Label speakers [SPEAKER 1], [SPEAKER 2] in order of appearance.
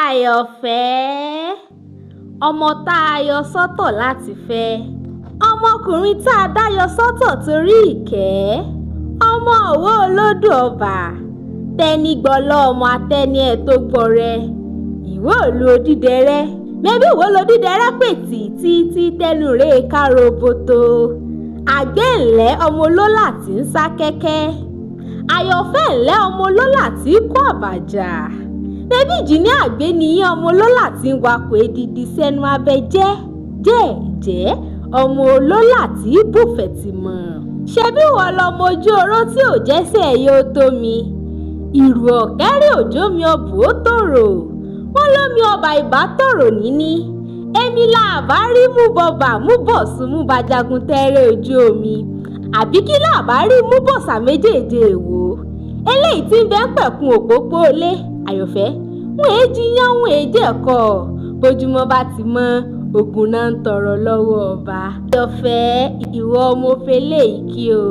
[SPEAKER 1] Àyọ̀fẹ́, ọmọ tá a yọ sọ́tọ̀ láti fẹ́, ọmọkùnrin tá a dá yọ sọ́tọ̀ torí ìkẹ́, ọmọ Ọ̀wọ́ olódò ọba, tẹni gbọ́lọ́ ọmọ atẹ́ni ẹ̀ tó gbọ́rẹ́, ìwọ òlu odídẹrẹ́, mẹ́bí ìwọ lodídẹrẹ́ pè tí tẹnu rẹ̀ káro boto, àgbẹ̀ ńlẹ́ ọmọ olólà tí ń sá kẹ́kẹ́, Àyọ̀fẹ́ ńlẹ́ ọmọ olólà tí ń kó àbàjá, mẹ́bí ìjìní àgbẹ̀ nìyí ọmọ olólà tí ń wakọ̀ edidi sẹ́nu abẹ jẹ́ ọmọ olólà tí bùfẹ̀ tì mọ̀, ṣebí wọ́n lọmọ ojú oró tí ò jẹ́sẹ̀ yóò tó mi, ìrù ọ̀kẹ́rẹ́ òjò mi ọbù ó tòrò, wọ́n lómi ọba ìbá tòrò níní, èmi làbá rí mú bọ̀bà mú bọ̀sùn mú bajagun tẹ́rẹ́ ojú omi, àbí kí làbá rí mú bọ̀sà méjèèjì èwo, eléyìí tí ń bẹ́ ń pẹ̀kun òpópó ilé. Àyọ̀fẹ́, wọ́n èé jiyán wọ́n èé jẹ̀kọ́, bójúmọ́ bá ti mọ́ ogun náà ń tọrọ lọ́wọ́ ọba. Àyọ̀fẹ́, ìwọ ọmọ fẹlẹ́ yìí kí o.